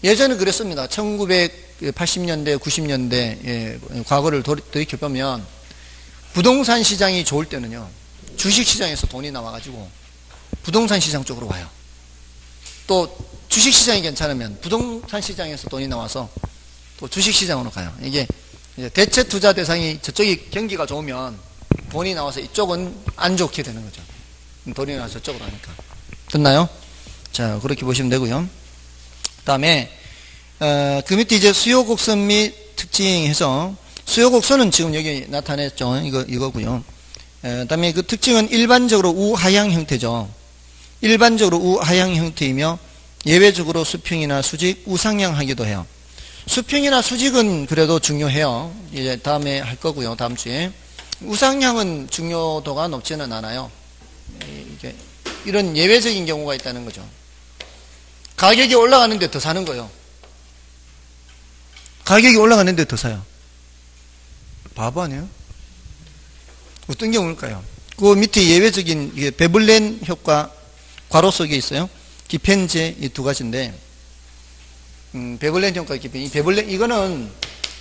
Speaker 1: 예전에 그랬습니다. 1980년대, 90년대 과거를 돌이켜보면 부동산 시장이 좋을 때는요, 주식 시장에서 돈이 나와가지고 부동산 시장 쪽으로 와요. 또 주식 시장이 괜찮으면 부동산 시장에서 돈이 나와서 또 주식 시장으로 가요. 이게 대체 투자 대상이 저쪽이 경기가 좋으면 돈이 나와서 이쪽은 안 좋게 되는 거죠. 돈이 나와서 저쪽으로 하니까. 됐나요? 자, 그렇게 보시면 되고요. 그 다음에 그 밑에 이제 수요 곡선 및 특징해서, 수요 곡선은 지금 여기 나타냈죠. 이거고요. 그 다음에 그 특징은 일반적으로 우하향 형태죠. 일반적으로 우하향 형태이며 예외적으로 수평이나 수직, 우상향하기도 해요. 수평이나 수직은 그래도 중요해요. 이제 다음에 할 거고요. 다음 주에. 우상향은 중요도가 높지는 않아요. 이게 이런 예외적인 경우가 있다는 거죠. 가격이 올라가는데 더 사는 거예요. 가격이 올라가는데 더 사요. 바보 아니에요? 어떤 경우일까요? 그 밑에 예외적인 이게 베블렌 효과 괄호 속에 있어요. 기펜제 이 두 가지인데, 베블렌 효과 기펜, 베블렌 이거는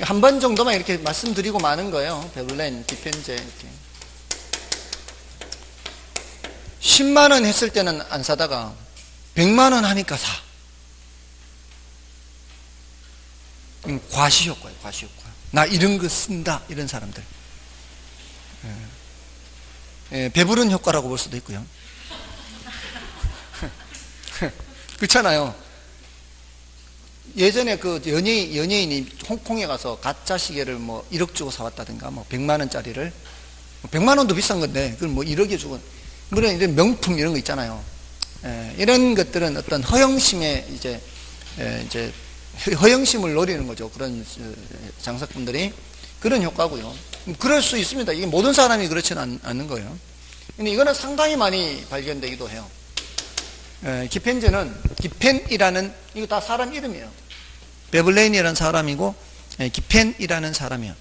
Speaker 1: 한 번 정도만 이렇게 말씀드리고 마는 거예요. 베블렌, 기펜제 이렇게. 10만 원 했을 때는 안 사다가 100만 원 하니까 사. 과시효과예요, 과시효과. 나 이런 거 쓴다, 이런 사람들. 배부른 효과라고 볼 수도 있고요. 그렇잖아요. 예전에 그 연예인이 홍콩에 가서 가짜 시계를 뭐 1억 주고 사왔다든가, 뭐 100만 원짜리를, 100만 원도 비싼 건데, 그걸 뭐 1억에 주고, 물론 이런 명품 이런 거 있잖아요. 이런 것들은 어떤 허영심에 이제 허영심을 노리는 거죠. 그런 장사꾼들이. 그런 효과고요. 그럴 수 있습니다. 이게 모든 사람이 그렇지는 않는 거예요. 근데 이거는 상당히 많이 발견되기도 해요. 기펜이라는, 이거 다 사람 이름이에요. 베블레인이라는 사람이고, 기펜이라는 사람이에요.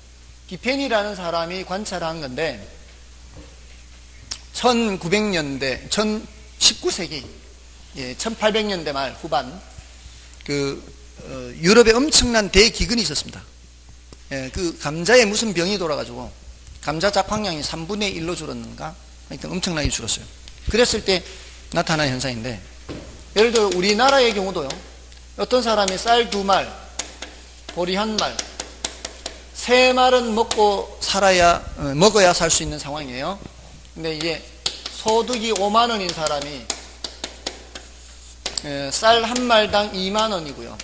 Speaker 1: 기펜이라는 사람이 관찰한 건데, 1900년대, 19세기, 1800년대 말 후반, 유럽에 엄청난 대기근이 있었습니다. 그 감자에 무슨 병이 돌아가지고, 감자 작황량이 3분의 1로 줄었는가? 하여튼 엄청나게 줄었어요. 그랬을 때 나타난 현상인데, 예를 들어 우리나라의 경우도요, 어떤 사람이 쌀 2말, 보리 1말, 3말은 먹어야 살 수 있는 상황이에요. 근데 이게 소득이 5만 원인 사람이 쌀 1말당 2만 원이고요.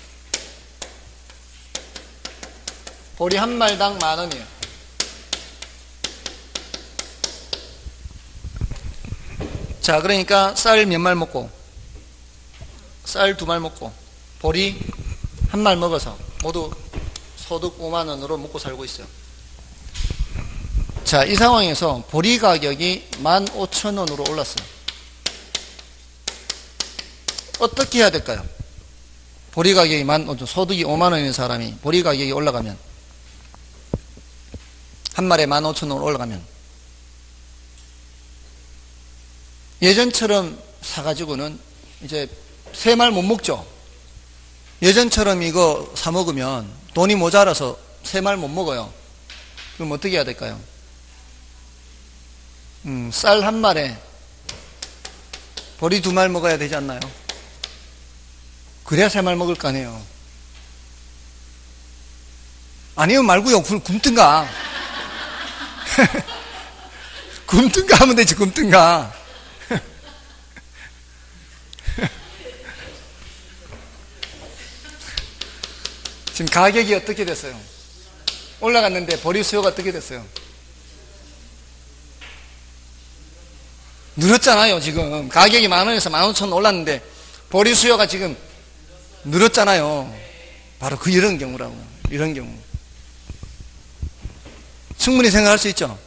Speaker 1: 보리 1말당 10,000원이에요. 자, 그러니까 쌀 몇 말 먹고, 쌀 2말 먹고, 보리 1말 먹어서 모두 소득 5만 원으로 먹고 살고 있어요. 자, 이 상황에서 보리 가격이 15,000원으로 올랐어요. 어떻게 해야 될까요? 보리 가격이 소득이 5만 원인 사람이 보리 가격이 올라가면, 한 말에 15,000원 올라가면, 예전처럼 사가지고는 이제 3말 못 먹죠. 예전처럼 이거 사 먹으면 돈이 모자라서 3말 못 먹어요. 그럼 어떻게 해야 될까요? 쌀 1말에 보리 2말 먹어야 되지 않나요? 그래야 3말 먹을 거 아니에요. 아니요 말고요. 굶든가. 굶든가 하면 되지, 굶든가. 지금 가격이 어떻게 됐어요? 올라갔는데 보리 수요가 어떻게 됐어요? 늘었잖아요. 지금 가격이 10,000원에서 15,000원 올랐는데 보리 수요가 지금 늘었잖아요. 바로 이런 경우라고. 이런 경우 충분히 생각할 수 있죠.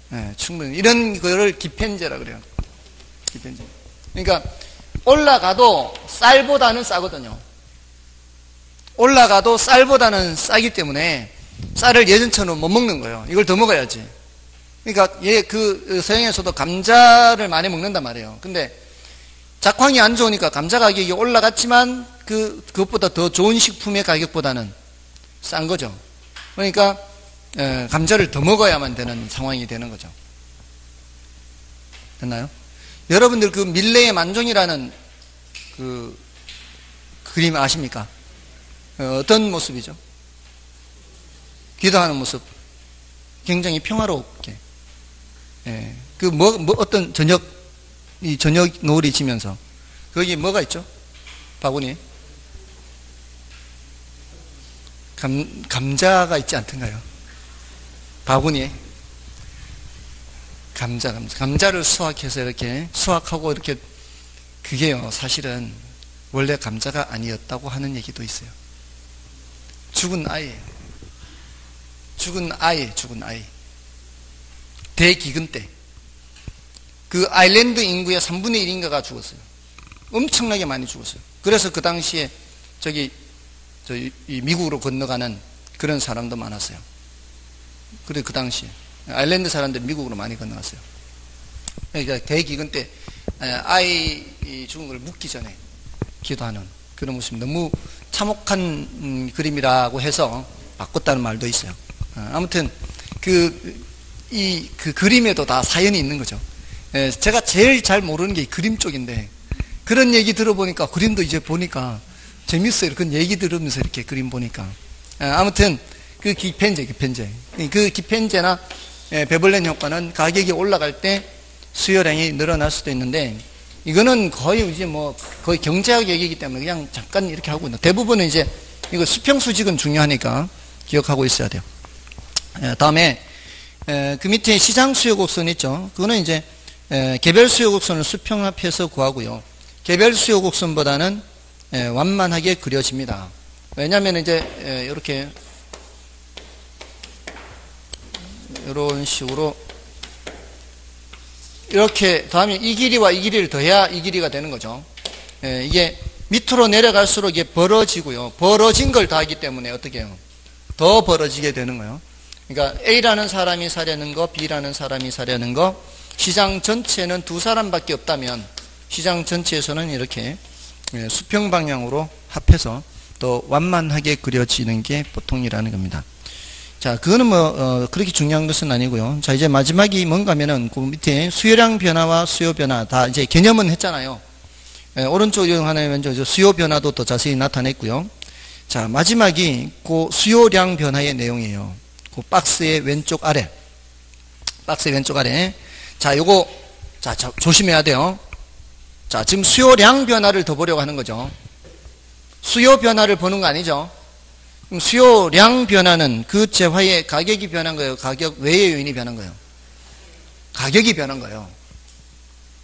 Speaker 1: 네, 충분히 이런 거를 기펜제라 그래요. 기펜제. 그러니까 올라가도 쌀보다는 싸거든요. 올라가도 쌀보다는 싸기 때문에 쌀을 예전처럼 못 먹는 거예요. 이걸 더 먹어야지. 그러니까 서양에서도 감자를 많이 먹는단 말이에요. 근데 작황이 안 좋으니까 감자 가격이 올라갔지만 그것보다 더 좋은 식품의 가격보다는 싼 거죠. 그러니까 감자를 더 먹어야만 되는 상황이 되는 거죠. 됐나요? 여러분들 그 밀레의 만종이라는 그 그림 아십니까? 어떤 모습이죠? 기도하는 모습. 굉장히 평화롭게. 어떤 저녁 노을이 지면서. 거기 뭐가 있죠? 바구니에? 감자가 있지 않던가요? 바구니에? 감자를 수확해서 이렇게 수확하고 이렇게, 그게요, 사실은 원래 감자가 아니었다고 하는 얘기도 있어요. 죽은 아이. 대기근 때. 그 아일랜드 인구의 3분의 1인가가 죽었어요. 엄청나게 많이 죽었어요. 그래서 그 당시에 이 미국으로 건너가는 그런 사람도 많았어요. 그래, 그 당시에. 아일랜드 사람들 미국으로 많이 건너갔어요. 그러니까 대기근 때 아이 죽은 걸 묻기 전에 기도하는 그런 모습. 너무 참혹한 그림이라고 해서 바꿨다는 말도 있어요. 아무튼 그 그림에도 다 사연이 있는 거죠. 제가 제일 잘 모르는 게 그림 쪽인데, 그런 얘기 들어보니까, 그림도 이제 보니까 재밌어요. 그런 얘기 들으면서 이렇게 그림 보니까. 아무튼 그 기펜제. 그 기펜제나 베블렌 효과는 가격이 올라갈 때 수요량이 늘어날 수도 있는데, 이거는 거의 이제 뭐 거의 경제학 얘기이기 때문에 그냥 잠깐 이렇게 하고 있는. 대부분은 이제 이거 수평 수직은 중요하니까 기억하고 있어야 돼요. 다음에 그 밑에 시장 수요 곡선 있죠. 그거는 이제 개별 수요 곡선을 수평합해서 구하고요. 개별 수요 곡선보다는 완만하게 그려집니다. 왜냐하면 이제 이렇게 이런 식으로 이렇게 다음에 이 길이와 이 길이를 더해야 이 길이가 되는 거죠. 이게 밑으로 내려갈수록 이게 벌어지고요. 벌어진 걸 더하기 때문에 어떻게 해요? 더 벌어지게 되는 거예요. 그러니까 A라는 사람이 사려는 거, B라는 사람이 사려는 거, 시장 전체는 두 사람밖에 없다면 시장 전체에서는 이렇게 수평 방향으로 합해서 더 완만하게 그려지는 게 보통이라는 겁니다. 자, 그거는 뭐 그렇게 중요한 것은 아니고요. 자, 이제 마지막이 뭔가 하면은 그 밑에 수요량 변화와 수요 변화 다 이제 개념은 했잖아요. 오른쪽 요 하나에 먼저 수요 변화도 더 자세히 나타냈고요. 자, 마지막이 그 수요량 변화의 내용이에요. 그 박스의 왼쪽 아래. 박스의 왼쪽 아래. 자, 요거 자, 조심해야 돼요. 자, 지금 수요량 변화를 더 보려고 하는 거죠. 수요 변화를 보는 거 아니죠. 그럼 수요량 변화는 그 재화의 가격이 변한 거예요? 가격 외의 요인이 변한 거예요? 가격이 변한 거예요.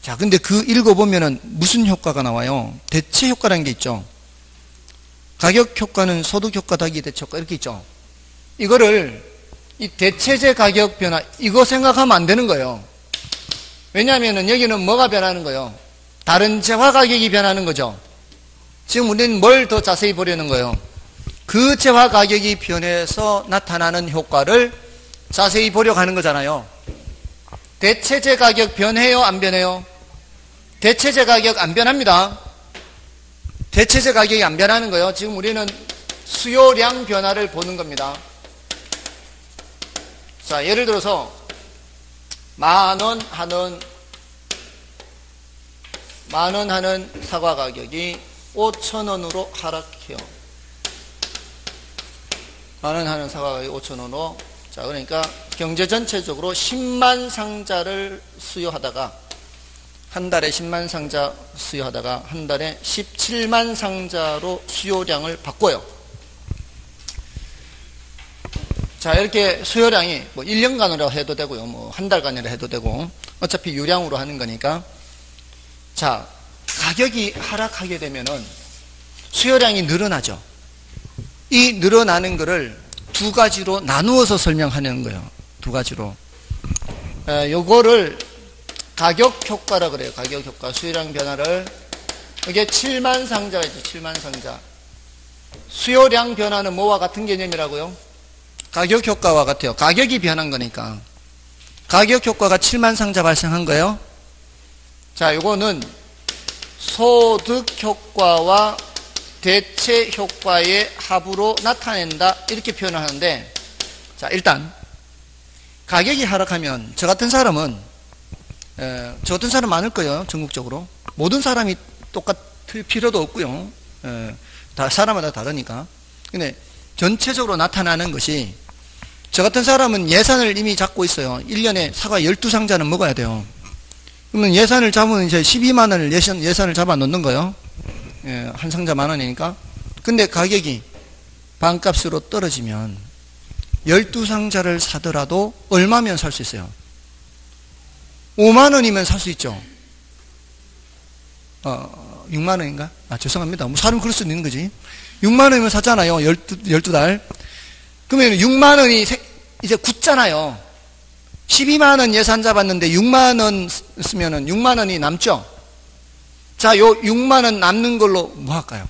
Speaker 1: 자, 근데 그 읽어보면은 무슨 효과가 나와요? 대체 효과라는 게 있죠. 가격 효과는 소득 효과 더하기 대체 효과 이렇게 있죠. 이거를 이 대체재 가격 변화 이거 생각하면 안 되는 거예요. 왜냐하면은 여기는 뭐가 변하는 거예요? 다른 재화 가격이 변하는 거죠. 지금 우리는 뭘 더 자세히 보려는 거예요? 그 재화 가격이 변해서 나타나는 효과를 자세히 보려고 하는 거잖아요. 대체재 가격 변해요? 안 변해요? 대체재 가격 안 변합니다. 대체재 가격이 안 변하는 거예요. 지금 우리는 수요량 변화를 보는 겁니다. 자, 예를 들어서 만원 하는 사과 가격이 5,000원으로 하락해요. 만원 하는 사과 가격이 5,000원으로. 자, 그러니까 경제 전체적으로 10만 상자를 수요하다가 한 달에 10만 상자 수요하다가 한 달에 17만 상자로 수요량을 바꿔요. 자, 이렇게 수요량이 뭐 1년간으로 해도 되고요. 뭐 한 달간이라 해도 되고 어차피 유량으로 하는 거니까. 자, 가격이 하락하게 되면은 수요량이 늘어나죠. 이 늘어나는 거를 두 가지로 나누어서 설명하는 거예요. 두 가지로. 요거를 가격 효과라 그래요. 가격 효과. 수요량 변화를. 이게 7만 상자가 있죠. 7만 상자. 수요량 변화는 뭐와 같은 개념이라고요? 가격 효과와 같아요. 가격이 변한 거니까. 가격 효과가 7만 상자 발생한 거예요. 자, 요거는 소득 효과와 대체 효과의 합으로 나타낸다. 이렇게 표현을 하는데, 자, 일단 가격이 하락하면 저 같은 사람은 저 같은 사람 많을 거예요. 전국적으로. 모든 사람이 똑같을 필요도 없고요. 다 사람마다 다르니까. 근데 전체적으로 나타나는 것이 저 같은 사람은 예산을 이미 잡고 있어요. 1년에 사과 12상자는 먹어야 돼요. 그러면 예산을 잡으면 이제 12만 원을 예산을 잡아 놓는 거예요. 한 상자 만 원이니까. 근데 가격이 반값으로 떨어지면 12상자를 사더라도 얼마면 살 수 있어요? 5만 원이면 살 수 있죠. 6만 원인가? 죄송합니다. 뭐 사람 그럴 수도 있는 거지. 6만 원이면 샀잖아요. 12달. 그러면 6만 원이 이제 굳잖아요. 12만 원 예산 잡았는데 6만 원 쓰면은 6만 원이 남죠? 자, 요 6만 원 남는 걸로 뭐 할까요?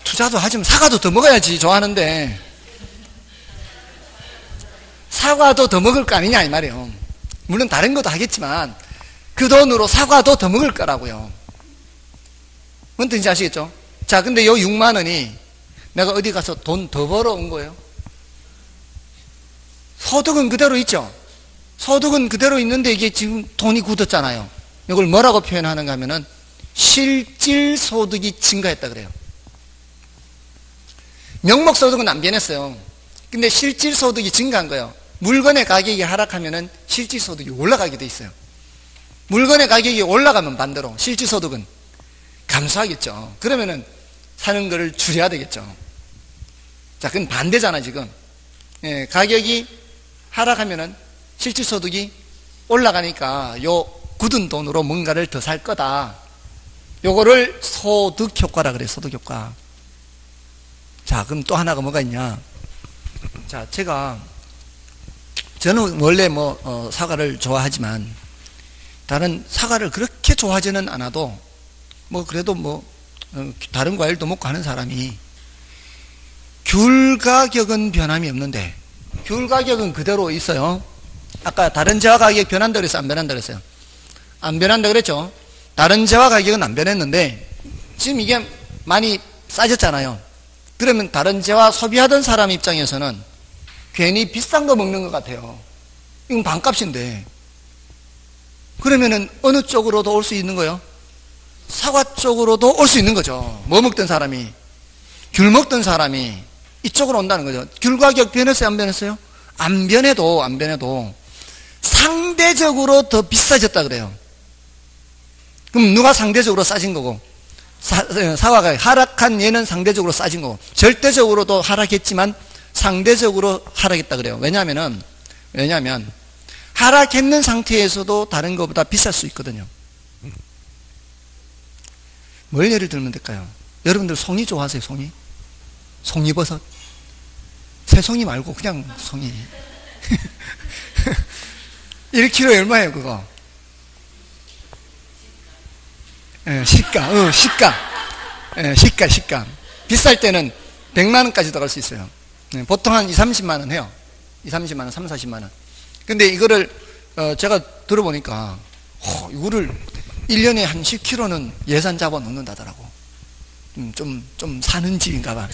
Speaker 1: 투자도 하지만 사과도 더 먹어야지. 좋아하는데. 사과도 더 먹을 거 아니냐 이 말이에요. 물론 다른 것도 하겠지만 그 돈으로 사과도 더 먹을 거라고요. 뭔 뜻인지 아시겠죠? 자, 근데 요 6만 원이 내가 어디 가서 돈 더 벌어온 거예요. 소득은 그대로 있죠. 소득은 그대로 있는데 이게 지금 돈이 굳었잖아요. 이걸 뭐라고 표현하는가 하면은 실질 소득이 증가했다 그래요. 명목 소득은 안 변했어요. 근데 실질 소득이 증가한 거예요. 물건의 가격이 하락하면은 실질 소득이 올라가게 돼 있어요. 물건의 가격이 올라가면 반대로 실질소득은 감소하겠죠. 그러면은 사는 거를 줄여야 되겠죠. 자, 그건 반대잖아, 지금. 예, 가격이 하락하면은 실질소득이 올라가니까 요 굳은 돈으로 뭔가를 더 살 거다. 요거를 소득효과라 그래요, 소득효과. 자, 그럼 또 하나가 뭐가 있냐. 자, 저는 원래 사과를 좋아하지만, 사과를 그렇게 좋아하지는 않아도, 그래도 다른 과일도 먹고 하는 사람이, 귤 가격은 변함이 없는데, 귤 가격은 그대로 있어요. 아까 다른 재화 가격 변한다 그랬어요? 안 변한다 그랬어요? 안 변한다 그랬죠? 다른 재화 가격은 안 변했는데, 지금 이게 많이 싸졌잖아요. 그러면 다른 재화 소비하던 사람 입장에서는 괜히 비싼 거 먹는 것 같아요. 이건 반값인데. 그러면은 어느 쪽으로도 올 수 있는 거예요? 사과 쪽으로도 올 수 있는 거죠. 뭐 먹던 사람이, 귤 먹던 사람이 이쪽으로 온다는 거죠. 귤 가격 변했어요? 안 변했어요? 안 변해도 상대적으로 더 비싸졌다 그래요. 그럼 누가 상대적으로 싸진 거고? 사과가 하락한 얘는 상대적으로 싸진 거고, 절대적으로도 하락했지만 상대적으로 하락했다 그래요. 왜냐하면 하락했는 상태에서도 다른 것보다 비쌀 수 있거든요. 뭘 예를 들면 될까요? 여러분들 송이 좋아하세요? 송이버섯? 새송이 말고 그냥 송이. 1kg에 얼마예요 그거? 시가. 비쌀 때는 100만 원까지 들어갈 수 있어요. 보통 한 2, 30만 원 해요. 2, 30만 원, 3, 40만 원. 근데 이거를 제가 들어보니까 이거를 1년에 한 10kg는 예산 잡아 놓는다더라고. 좀 사는 집인가 봐.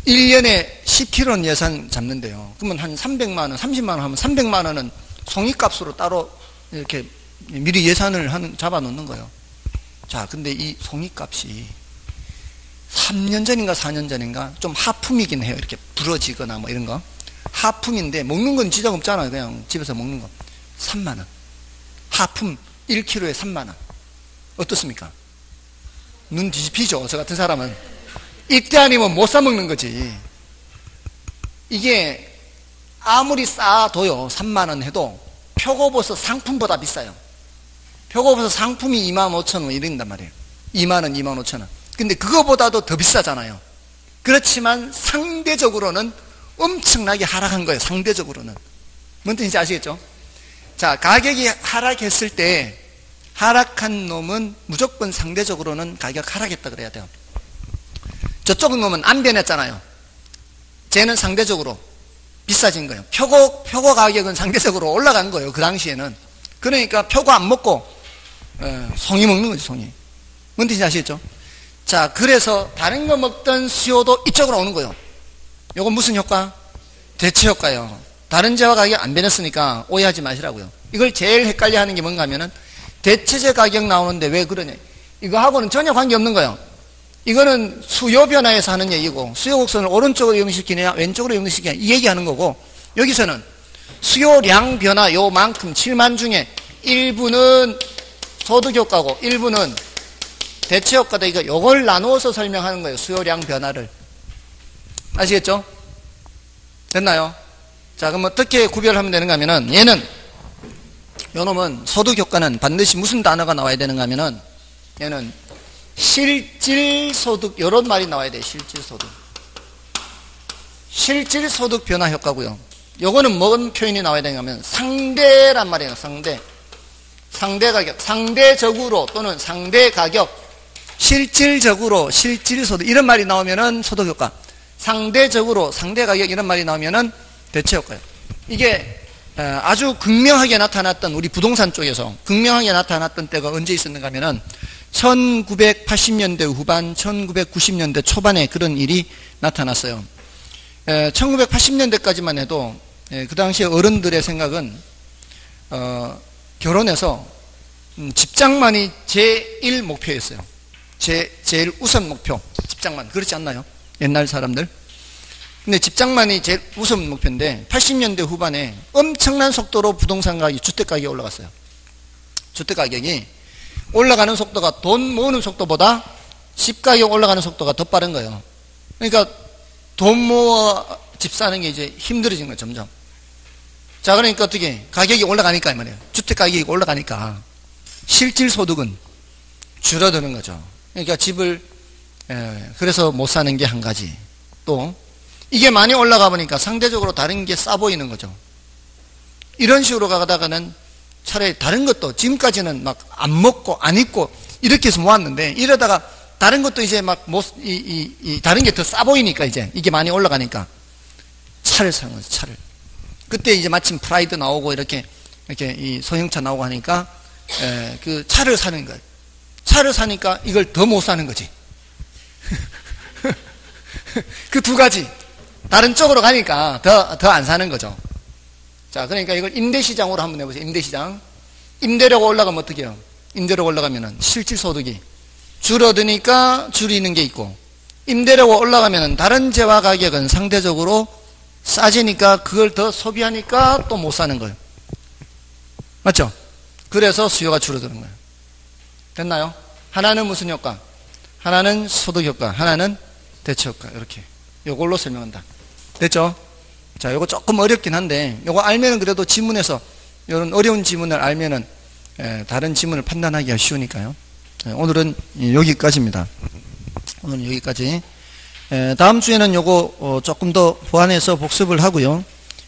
Speaker 1: 1년에 10kg는 예산 잡는데요. 그러면 한 300만 원, 30만 원 하면 300만 원은 송이값으로 따로 이렇게 미리 예산을 잡아 놓는 거예요. 자, 근데 이 송이값이 3년 전인가 4년 전인가 좀 하품이긴 해요. 이렇게 부러지거나 뭐 이런 거. 하품인데 먹는 건 지장 없잖아요. 그냥 집에서 먹는 거. 3만 원. 하품 1kg에 3만 원. 어떻습니까? 눈 뒤집히죠. 저 같은 사람은. 이때 아니면 못 사 먹는 거지. 이게 아무리 싸도요 3만 원 해도 표고버섯 상품보다 비싸요. 표고버섯 상품이 25,000원 이런단 말이에요. 2만 원, 25,000원. 근데 그거보다도 더 비싸잖아요. 그렇지만 상대적으로는 엄청나게 하락한 거예요. 상대적으로는. 뭔 뜻인지 아시겠죠? 자, 가격이 하락했을 때 하락한 놈은 무조건 상대적으로는 가격 하락했다 그래야 돼요. 저쪽 놈은 안 변했잖아요. 쟤는 상대적으로 비싸진 거예요. 표고 가격은 상대적으로 올라간 거예요. 그 당시에는. 그러니까 표고 안 먹고 송이 먹는 거지, 송이. 뭔 뜻인지 아시겠죠? 자, 그래서 다른 거 먹던 수요도 이쪽으로 오는 거예요. 요건 무슨 효과? 대체 효과예요. 다른 재화 가격이 안 변했으니까 오해하지 마시라고요. 이걸 제일 헷갈려 하는 게 뭔가 하면은 대체재 가격 나오는데 왜 그러냐. 이거하고는 전혀 관계없는 거예요. 이거는 수요 변화에서 하는 얘기고, 수요 곡선을 오른쪽으로 이용시키느냐 왼쪽으로 이용시키느냐 이 얘기하는 거고, 여기서는 수요량 변화 요만큼 7만 중에 일부는 소득효과고 일부는 대체효과다. 요걸 나누어서 설명하는 거예요. 수요량 변화를. 아시겠죠? 됐나요? 자, 그럼 어떻게 구별하면 되는가 하면은, 요 놈은 소득효과는 반드시 무슨 단어가 나와야 되는가 하면은, 얘는 실질소득, 요런 말이 나와야 돼요. 실질소득. 실질소득 변화 효과고요. 요거는 뭔 표현이 나와야 되는가 하면 상대란 말이에요. 상대 가격, 상대적으로 또는 상대 가격, 실질적으로 실질소득 이런 말이 나오면은 소득효과, 상대적으로 상대 가격 이런 말이 나오면은 대체효과예요. 이게 아주 극명하게 나타났던, 우리 부동산 쪽에서 극명하게 나타났던 때가 언제 있었는가 하면은 1980년대 후반 1990년대 초반에 그런 일이 나타났어요. 1980년대까지만 해도 그 당시에 어른들의 생각은 결혼해서 집장만이 제일 목표였어요. 제일 우선 목표, 집장만. 그렇지 않나요? 옛날 사람들. 근데 집장만이 제일 우선 목표인데 80년대 후반에 엄청난 속도로 부동산 가격이, 주택 가격이 올라갔어요. 주택 가격이 올라가는 속도가 돈 모으는 속도보다 집 가격 올라가는 속도가 더 빠른 거예요. 그러니까 돈 모아 집 사는 게 이제 힘들어지는 거예요, 점점. 자, 그러니까 어떻게 가격이 올라가니까 이 말이에요. 주택 가격이 올라가니까 실질 소득은 줄어드는 거죠. 그러니까 집을 그래서 못 사는 게 한 가지. 또 이게 많이 올라가 보니까 상대적으로 다른 게 싸 보이는 거죠. 이런 식으로 가다가는 차라리 다른 것도 지금까지는 막 안 먹고 안 입고 이렇게 해서 모았는데 이러다가 다른 것도 이제 막 다른 게 더 싸 보이니까 이제 이게 많이 올라가니까 차를 사는 거죠. 차를. 그때 이제 마침 프라이드 나오고 이렇게 이 소형차 나오고 하니까 그 차를 사는 거예요. 차를 사니까 이걸 더 못 사는 거지. 그 두 가지 다른 쪽으로 가니까 더 안 사는 거죠. 자, 그러니까 이걸 임대시장으로 한번 해보세요. 임대시장. 임대료가 올라가면 어떻게 해요? 임대료가 올라가면은 실질 소득이 줄어드니까 줄이는 게 있고, 임대료가 올라가면은 다른 재화 가격은 상대적으로 싸지니까 그걸 더 소비하니까 또 못 사는 거예요. 맞죠? 그래서 수요가 줄어드는 거예요. 됐나요? 하나는 무슨 효과? 하나는 소득 효과, 하나는 대체 효과. 이렇게 요걸로 설명한다. 됐죠? 자, 요거 조금 어렵긴 한데 요거 알면은 그래도 지문에서 이런 어려운 지문을 알면은 다른 지문을 판단하기가 쉬우니까요. 오늘은 여기까지입니다. 오늘 여기까지. 다음 주에는 요거 조금 더 보완해서 복습을 하고요.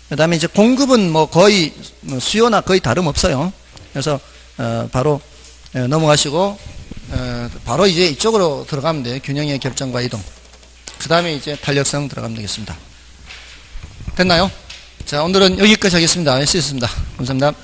Speaker 1: 그 다음에 이제 공급은 뭐 거의 수요나 거의 다름없어요. 그래서 바로 넘어가시고 바로 이제 이쪽으로 들어가면 돼요. 균형의 결정과 이동. 그 다음에 이제 탄력성 들어가면 되겠습니다. 됐나요? 자, 오늘은 여기까지 하겠습니다. 수고하셨습니다. 감사합니다.